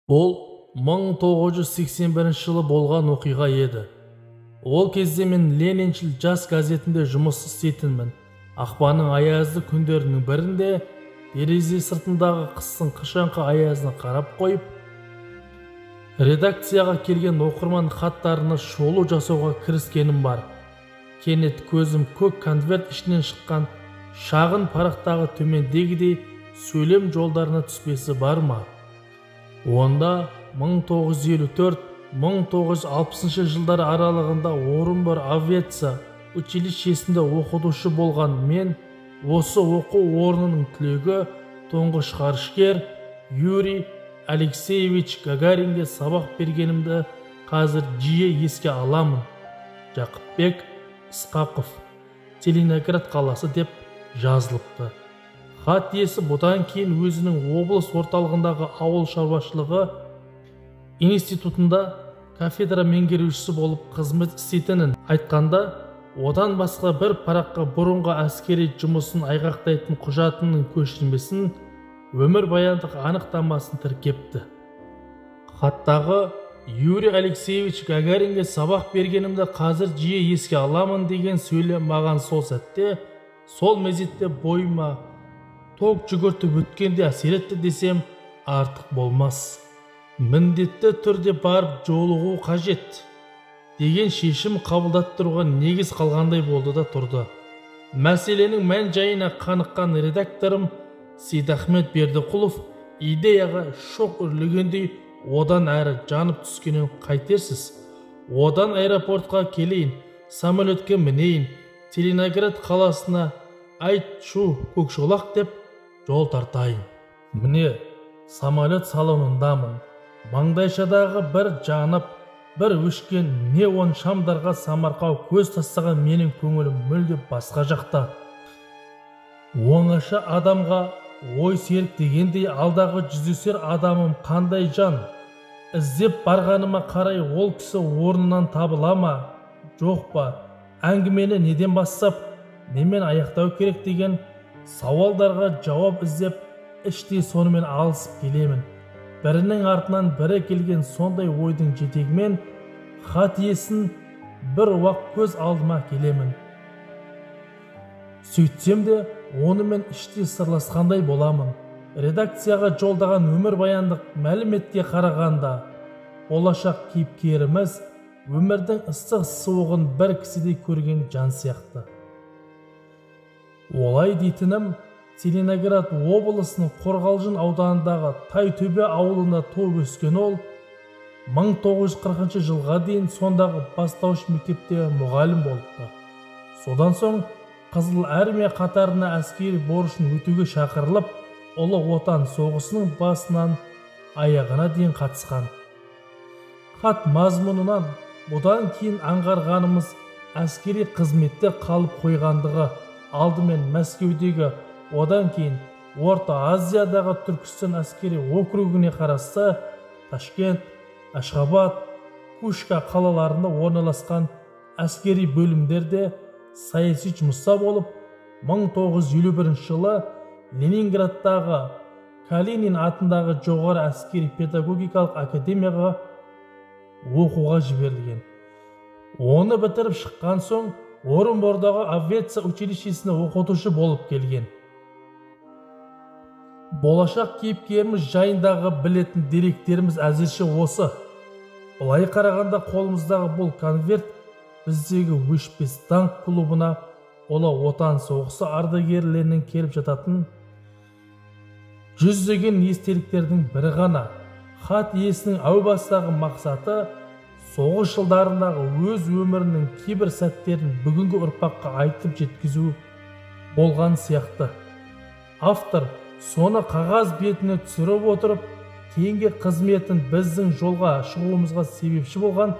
Ол 1981 жылы болған оқиға еді. Ол кезде мен Лениншіл жас газетінде жұмыс істейтінмін. Ақпанның аязды күндерінің бірінде терезе сыртындағы қыстың қышаңқы аязына қарап қойып, редакцияға келген оқырман хаттарына шолу жасауға кіріскенім бар. Кенет көзім көк конверт ішінен шыққан шағын парақтағы төмендегідей сөйлем жолдарына түспесі бар ма? Онда 1954-1960 жылдары аралығында Орынбор авиация училищесінде оқытушы болған мен осы оқу орнының түлегі тұңғыш ғарышкер Юрий Алексеевич Гагаринге сабақ бергенімді қазір жиі еске аламын. Жақыпбек Ысқақов, Целиноград қаласы деп жазылыпты. Хат иесі бұдан кейін өзінің облыс орталығындағы ауыл шаруашылығы институтында кафедра меңгерушісі болып қызмет істейтінін айтқанда, одан басқа бір параққа бұрынғы әскери жұмысын айғақтайтын құжатының көшірмесін, өмірбаяндық анықтамасын тіркепті. Хаттағы Юрий Алексеевич Гагаринге сабақ бергенімді қазір жиі еске аламын деген сөйлем маған сол сәтте, сол мезетте бойыма тоқ жүгіртіп өткенде әсер етті десем артық болмас. Міндетті түрде барып жолығу қажет деген шешім қабылдаттыруға негіз қалғандай болды да тұрды. Мәселенің мән жайына қаныққан редакторым Сейдахмет Бердіқұлов идеяға шоқ үрлегендей одан әрі жанып түскенін қайтерсіз. Одан аэропортқа келейін, самолетке мінейін, Целиноград қаласына Айт-Шу Көкшолақ деп жол тартайын. Міне, самолет салонындамын. Маңдайшадағы бір жанып, бір өшкен неон шамдарға самарқау көз тастаған менің көңілім мүлде басқа жақта. Оңаша адамға ой серік дегендей алдағы жүздесер адамым қандай жан? Іздеп барғаныма қарай ол кісі орнынан табыла ма, жоқ па? Әңгімені неден бастап, немен аяқтау керек деген сауалдарға жауап іздеп, іштей сонымен алысып келемін. Бірінің артынан бірі келген сондай ойдың жетегімен хат иесін бір уақ көз алдыма келемін. Сөйтсем де, онымен іштей сырласқандай боламын. Редакцияға жолдаған өмірбаяндық мәліметке қарағанда, болашақ кейіпкеріміз өмірдің ыстық суығын бір кісідей көрген жан сияқты. Олай дейтінім, Целиноград облысының Қорғалжын ауданындағы Тайтөбе ауылында туып өскен ол, 1940 жылға дейін сондағы бастауыш мектепте мұғалім болыпты. Содан соң Қызыл армия қатарына әскери борышын өтеуге шақырылып, Ұлы Отан соғысының басынан аяғына дейін қатысқан. Хат мазмұнынан бұдан кейін аңғарғанымыз әскери қызметте қалып қойғандығы, алдымен Мәскеудегі, одан кейін Орта Азиядағы Түркістан әскери округіне қарасты Ташкент, Ашхабад, Кушка қалаларында орналасқан әскери бөлімдерде саяси жұмыста болып, 1951 жылы Ленинградтағы Калинин атындағы жоғары әскери педагогикалық академияға оқуға жіберілген. Оны бітіріп шыққан соң Орынбордағы авиация училищесіне оқытушы болып келген. Болашақ кейіпкеріміз жайындағы білетін деректеріміз әзірше осы. Былай қарағанда қолымыздағы бұл конверт біздегі өшпес даңқ клубына Ұлы Отан соғысы ардагерлерінен келіп жататын жүздеген естеліктердің бірі ғана. Хат иесінің әу бастағы мақсаты соғыс жылдарындағы өз өмірінің кейбір сәттерін бүгінгі ұрпаққа айтып жеткізу болған сияқты. Автор соны қағаз бетіне түсіріп отырып, кейінгі қызметін біздің жолға шығуымызға себепші болған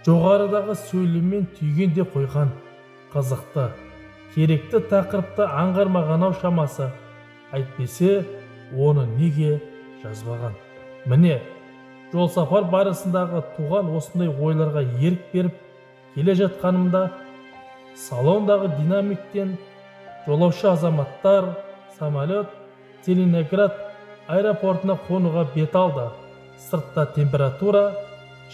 жоғарыдағы сөйлеммен түйгенде қойған. Қызықты, керекті тақырыпты аңғармаған-ау шамасы, әйтпесе оны неге жазбаған? Міне, жол сапар барысындағы туған осындай ойларға ерік беріп келе жатқанымда, салондағы динамиктен жолаушы азаматтар, самолет, Целиноград аэропортына қонуға бет алды. Сыртта температура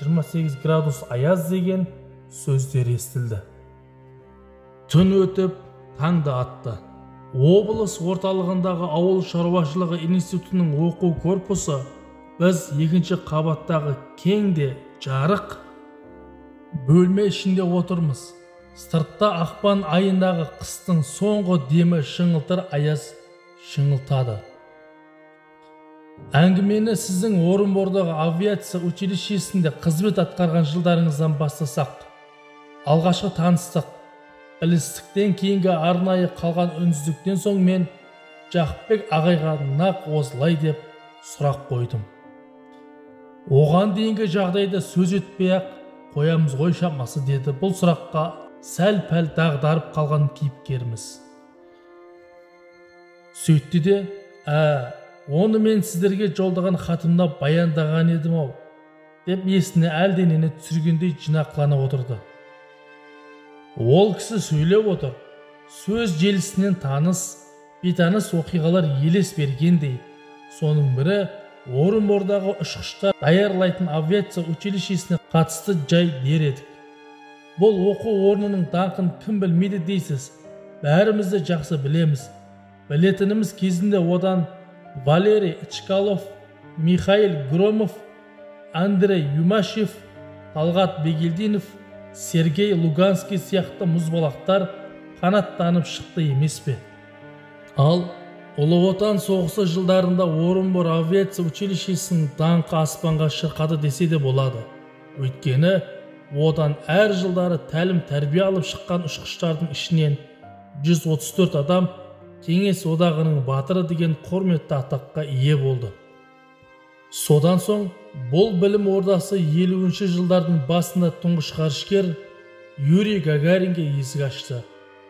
28 градус аяз деген сөздер естілді. Түн өтіп, таңды атты. Облыс орталығындағы ауыл шаруашылығы институтының оқу корпусы біз екінші қабаттағы кең де жарық бөлме ішінде отырмыз. Сыртта ақпан айындағы қыстың соңғы демі шыңылтыр аяз шыңылтады. Әңгімені сіздің Орынбордағы авиация училищесінде қызмет атқарған жылдарыңыздан бастасақ. Алғашқы таныстық, білістіктен кейінгі арнайы қалған үнсіздіктен соң мен Жақыпбек ағайға нақ осылай деп сұрақ қойдым. Оған дейінгі жағдайда сөз етпей-ақ қоямыз ғой шамасы деді бұл сұраққа сәл-пәл дағдарып қалған кейіпкеріміз. Сөйтті де, оны мен сіздерге жолдаған хатымда баяндаған едім-ау, деп есіне әлденені түсіргендей жинақлана отырды. Ол кісі сөйлеп отыр, сөз желісінен бейтаныс оқиғалар елес бергендей, соның бірі Орынбордағы ұшқыштар даярлайтын авиация училищесіне қатысты жай дер едік. Бұл оқу орнының даңқын кім білмейді дейсіз, бәрімізді жақсы білеміз. Білетініміз кезінде одан Валерий Чкалов, Михаил Громов, Андрей Юмашев, Талғат Бегелдинов, Сергей Луганский сияқты мұзбалақтар қанаттанып шықты емес пе? Ал Ұлы Отан соғысы жылдарында Орынбор авиация училищесінің даңқы аспанға шырқады десе де болады. Өйткені одан әр жылдары тәлім тәрбие алып шыққан ұшқыштардың ішінен 134 адам Кеңес одағының батыры деген құрметті атаққа ие болды. Содан соң бұл білім ордасы 50-ші жылдардың басында тұңғыш ғарышкер Юрий Гагаринге есік ашты.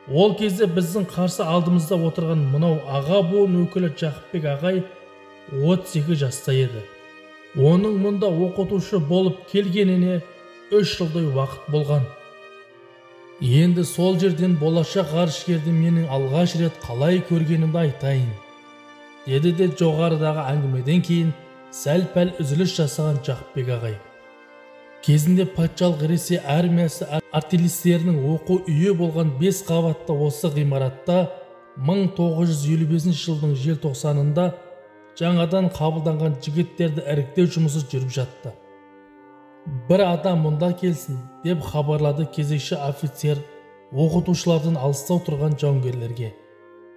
Ол кезде біздің қарсы алдымызда отырған мынау аға буын өкілі Жақыпбек ағай 32 жаста еді. Оның мұнда оқытушы болып келгеніне 3 жылдай уақыт болған. Енді сол жерден болашақ ғарышкерді менің алғаш рет қалай көргенімді айтайын, деді де жоғарыдағы әңгімеден кейін сәл-пәл үзіліс жасаған Жақыпбек ағай. Кезінде патшалық Ресей армиясы артиллеристерінің оқу үйі болған 5 қабатты осы ғимаратта 1955 жылдың желтоқсанында жаңадан қабылданған жігіттерді іріктеу жұмысы жүріп жатты. Бір адам мұнда келсін деп хабарлады кезекші офицер оқытушылардан алыстау тұрған жауынгерлерге.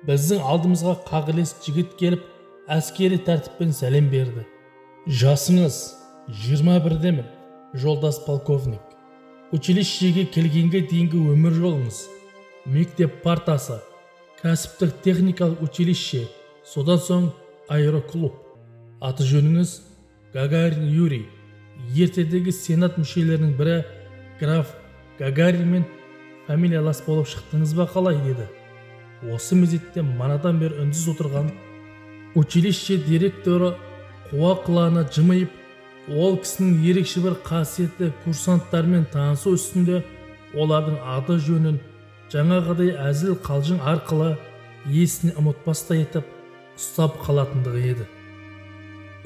Біздің алдымызға қағылес жігіт келіп әскери тәртіппен сәлем берді. Жасыңыз 21-демін, жолдас полковник. Училищеге келгенге дейінгі өмір жолыңыз, мектеп партасы, кәсіптік техникалық училище, содан соң аэроклуб. Аты жөніңіз Гагарин Юрий. Ертедегі сенат мүшелерінің бірі граф Гагаринмен фамилиялас болып шықтыңыз ба қалай деді. Осы мезетте манадан бері үнсіз отырған училище директоры қуа қылана жымиып, ол кісінің ерекше бір қасиеті курсанттармен танысу үстінде олардың аты жөнін жаңағыдай әзіл қалжың арқылы есіне ұмытпастай етіп ұстап қалатындығы еді.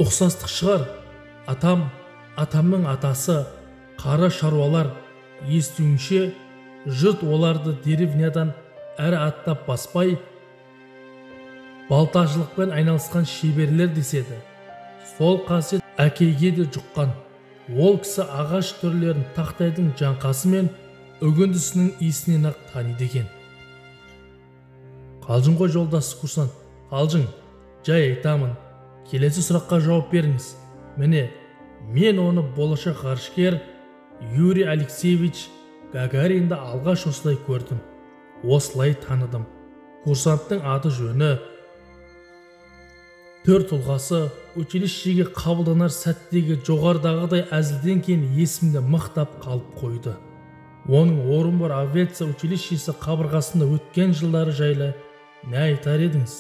Ұқсастық шығар, атамның атасы, қара шаруалар, естуінше жұрт оларды деревнядан әрі аттап баспай, балташылықпен айналысқан шеберлер деседі. Сол қасиет әкейге де жұққан. Ол кісі ағаш түрлерін тақтайдың жаңқасы мен үгіндісінің иісінен ақ таниды екен. Қалжың ғой жолдас курсант, қалжың. Жай айтамын, келесі сұраққа жауап беріңіз. Міне, мен оны болашақ ғарышкер Юрий Алексеевич Гагаринді алғаш осылай көрдім. Осылай таныдым. Курсанттың аты жөні, төр тұлғасы, училищеге қабылданар сәттегі жоғарыдағыдай әзілден кейін есімде мықтап қалып қойды. Оның Орынбор авиация училищесі қабырғасында өткен жылдары жайлы не айтар едіңіз?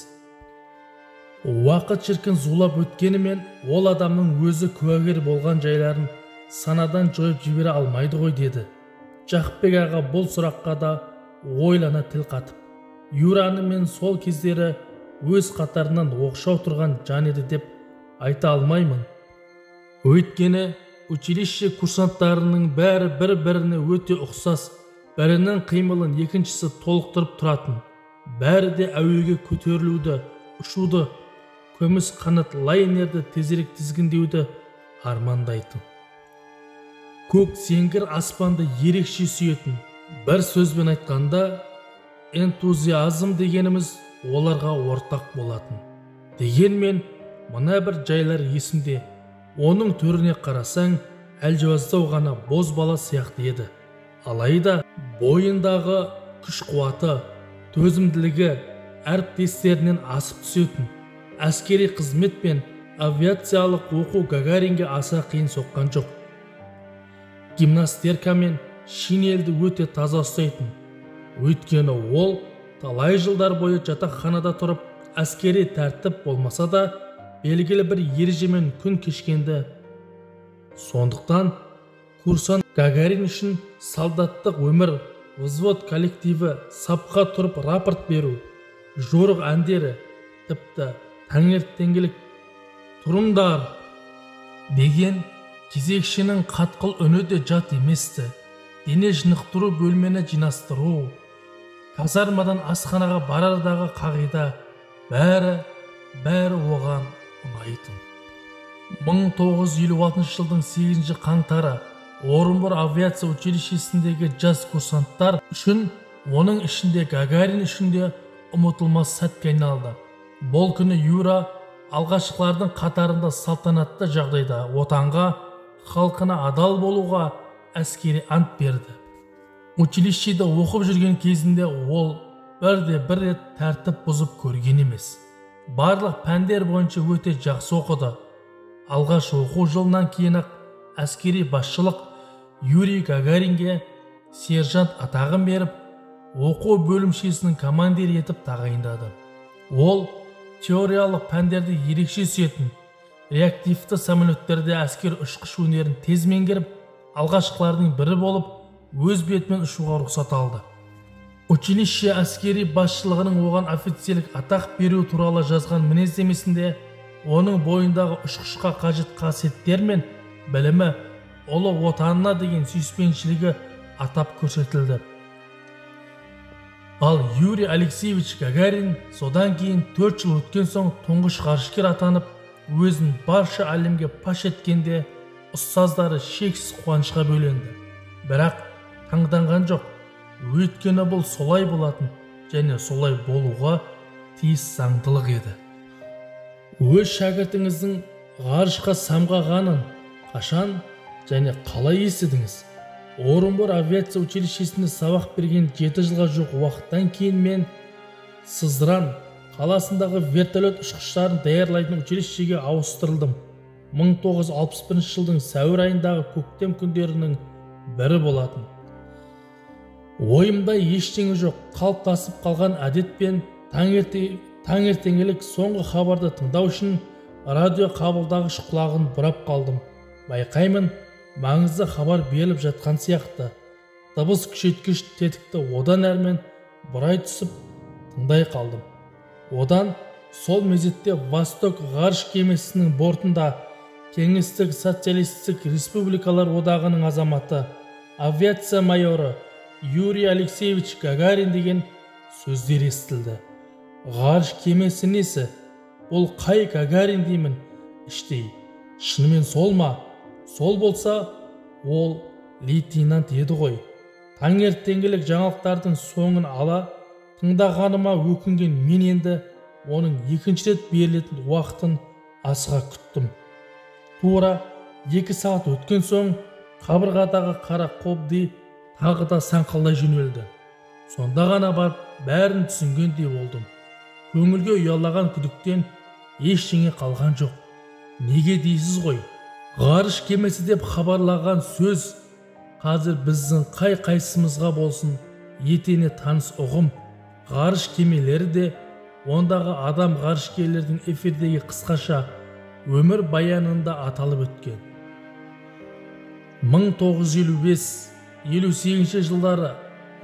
Уақыт шіркін зулап өткенімен ол адамның өзі куәгер болған жайларын санадан жойып жібере алмайды ғой деді. Жақыпбек аға бұл сұраққа да ойлана тіл қатып, Юраны мен сол кездері өз қатарынан оқшау тұрған жан еді деп айта алмаймын. Өйткені училище курсанттарының бәрі бір-біріне өте ұқсас, бірінің қимылын екіншісі толықтырып тұратын. Бәрі де әуеге көтерілуді, ұшуды, көміс қанат лайнерді тезірек тізгіндеуді армандайтын. Көк зеңгір аспанды ерекше сүйетін. Бір сөзбен айтқанда, энтузиазм дегеніміз оларға ортақ болатын. Дегенмен, мына бір жайлар есімде. Оның түріне қарасаң, әлжуаздау ғана боз бала сияқты еді. Алайда бойындағы күш-қуаты, төзімділігі әріптестерінен асып түсетін. Әскери қызмет пен авиациялық оқу Гагаринге аса қиын соққан жоқ. Гимнастерка мен шинелді өте таза ұстайтын. Өйткені ол талай жылдар бойы жатақханада тұрып, әскери тәртіп болмаса да белгілі бір ережемен күн кешкенді. Сондықтан курсант Гагарин үшін солдаттық өмір, взвод коллективі, сапқа тұрып рапорт беру, жорық әндері, тіпті таңертеңгілік тұрыңдар деген кезекшінің қатқыл үні де жат еместі. Дене жынықтыру бөлмені жинастыру, казармадан асханаға барардағы қағида, бәрі оған ұнайтын. 1956 жылдың 8 қаңтары Орынбор авиация училищесіндегі жас курсанттар үшін, оның ішінде Гагарин үшін де ұмытылмас сәтке айналды. Бұл күні Юра алғашқылардың қатарында салтанатты жағдайда отанға, халқына адал болуға әскери ант берді. Училищеде оқып жүрген кезінде ол бір рет тәртіп бұзып көрген емес. Барлық пәндер бойынша өте жақсы оқыды. Алғаш оқу жылынан кейін-ақ әскери басшылық Юрий Гагаринге сержант атағын беріп, оқу бөлімшесінің командир етіп тағайындады. Ол теориялық пәндерді ерекше сүйетін, реактивті самолеттерде әскер ұшқыш өнерін тез меңгеріп, алғашқылардың бірі болып, өз бетімен ұшуға рұқсат алды. Училище әскери басшылығының оған офицерлік атақ беру туралы жазған мінездемесінде оның бойындағы ұшқышқа қажет қасиеттер мен білімі, ұлы отанына деген сүйіспеншілігі атап көрсетілді. Ал Юрий Алексеевич Гагарин содан кейін 4 жыл өткен соң тұңғыш ғарышкер атанып, өзін барша әлемге паш еткенде ұстаздары шексіз қуанышқа бөленді. Бірақ таңданған жоқ, өйткені бұл солай болатын және солай болуға тиіс заңдылық еді. Өз шәкіртіңіздің ғарышқа самғағанын қашан және қалай естідіңіз? Орынбор авиация училищесінде сабақ берген 7 жылға жоқ уақыттан кейін мен Сызран қаласындағы вертолет ұшқыштарын даярлайтын училищеге ауыстырылдым. 1961 жылдың сәуір айындағы көктем күндерінің бірі болатын. Ойымда ештеңе жоқ, қалыптасып қалған әдетпен таңертеңгілік соңғы хабарды тыңдау үшін радио қабылдағыш құлағын бұрап қалдым. Байқаймын, маңызды хабар беріліп жатқан сияқты. Дыбыс күшейткіш тетікті одан әрмен бұрай түсіп тыңдай қалдым. Одан сол мезетте Восток ғарыш кемесінің бортында Кеңестік социалистік республикалар одағының азаматы, авиация майоры Юрий Алексеевич Гагарин деген сөздер естілді. Ғарыш кемесі несі? Ол қай Гагарин деймін іштей. Шынымен сол ма? Сол болса, ол лейтенант еді ғой. Таңертеңгілік жаңалықтардың соңын ала тыңдағаныма өкінген мен енді оның екінші рет берілетін уақытын асыға күттім. Тура 2 сағат өткен соң қабырғадағы қара қобди тағы да саңқалдай жөнелді. Сонда ғана барып бәрін түсінгендей болдым. Көңілге ұялаған күдіктен ештеңе қалған жоқ. Неге дейсіз ғой? Ғарыш кемесі деп хабарлаған сөз қазір біздің қай-қайсымызға болсын етене таныс ұғым. Ғарыш кемелері де, ондағы адам ғарышкерлердің эфирдегі қысқаша өмір баянында аталып өткен. 1955-58 жылдары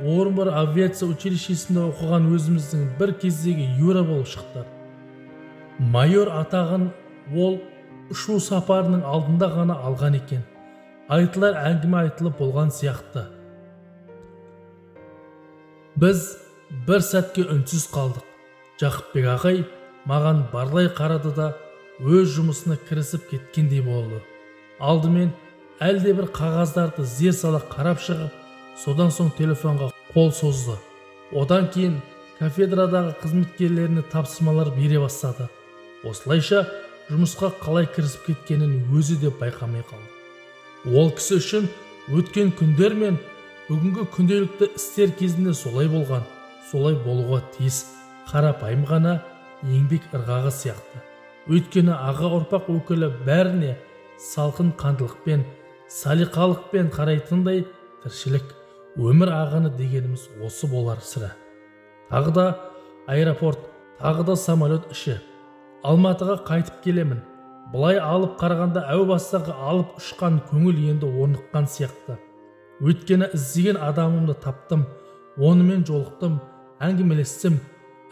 Орынбор авиация училищесінде оқыған өзіміздің бір кездегі Юра болып шықты. Майор атағын ол ұшу сапарының алдында ғана алған екен. Айтылар әңгіме айтылып болған сияқты. Біз бір сәтке үнсіз қалдық. Жақыпбек ағай маған барлай қарады да өз жұмысына кірісіп кеткендей болды. Алдымен әлде бір қағаздарды зер сала қарап шығып, содан соң телефонға қол созды. Одан кейін кафедрадағы қызметкерлеріне тапсырмалар бере бастады. Осылайша жұмысқа қалай кірісіп кеткенін өзі де байқамай қалды. Ол кісі үшін өткен күндер мен бүгінгі күнделікті істер кезінде солай болған, солай болуға тиіс, қарапайым ғана еңбек ырғағы сияқты. Өйткені аға ұрпақ өкілі бәріне салқын қандылықпен, салиқалықпен қарайтындай тіршілік, өмір ағыны дегеніміз осы болар сірә. Тағы да аэропорт, тағы да самолет іші. Алматыға қайтып келемін. Бұлай алып қарағанда әу бастағы алып ұшқан көңіл енді орныққан сияқты. Өйткені іздеген адамымды таптым, онымен жолықтым, әңгімелестім.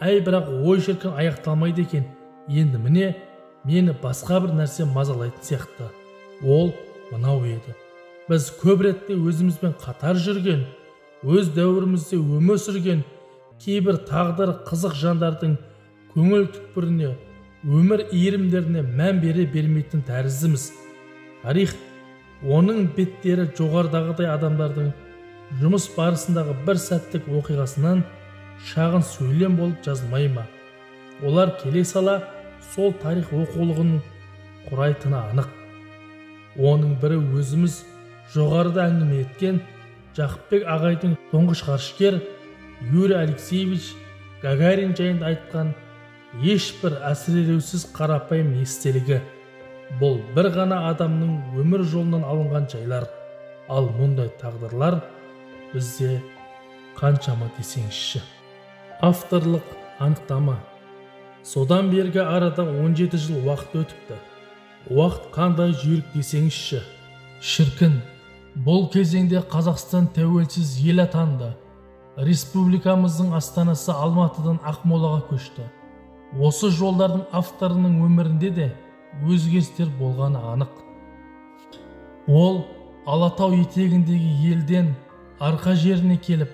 Бірақ ой шіркін аяқталмайды екен. Енді міне, мені басқа бір нәрсе мазалайтын сияқты. Ол мынау еді. Біз көп ретте өзімізбен қатар жүрген, өз дәуірімізде өмір сүрген кейбір тағдыры қызық жандардың көңіл түкпіріне, өмір иірімдеріне мән бере бермейтін тәріздіміз. Тарих, оның беттері жоғарыдағыдай адамдардың жұмыс барысындағы бір сәттік оқиғасынан шағын сөйлем болып жазылмай ма? Олар келе сала сол тарих оқулығын құрайтыны анық. Оның бірі өзіміз жоғарыда әңгіме еткен Жақыпбек ағайдың тұңғыш ғарышкер Юрий Алексеевич Гагарин жайында айтқан ешбір әсірелеусіз қарапайым естелігі. Бұл бір ғана адамның өмір жолынан алынған жайлар. Ал мұндай тағдырлар бізде қаншама десеңізші. Авторлық анықтама. Содан бергі арада 17 жыл уақыт өтіпті. Уақыт қандай жүйрік десеңізші. Шіркін, бұл кезеңде Қазақстан тәуелсіз ел атанды. Республикамыздың астанасы Алматыдан Ақмолаға көшті. Осы жолдардың авторының өмірінде де өзгерістер болғаны анық. Ол Алатау етегіндегі елден арқа жеріне келіп,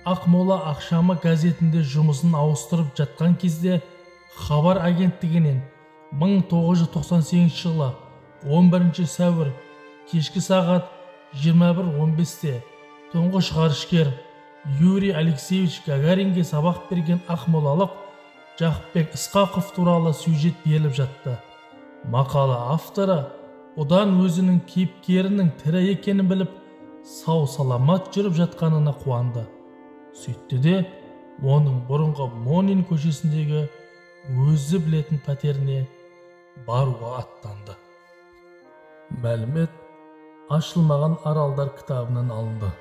Ақмола ақшамы газетінде жұмысын ауыстырып жатқан кезде хабар агенттігінен 1998 жылы 11 сәуір кешкі сағат 21:15-те тұңғыш ғарышкер Юрий Алексеевич Гагаринге сабақ берген ақмолалық Жақыпбек Ысқақов туралы сюжет беріліп жатты. Мақала авторы одан өзінің кейіпкерінің тірі екенін біліп, сау саламат жүріп жатқанына қуанды. Сөйтті де оның бұрынғы Монин көшесіндегі өзі білетін пәтеріне баруға аттанды. Мәлімет ашылмаған аралдар кітабынан алынды.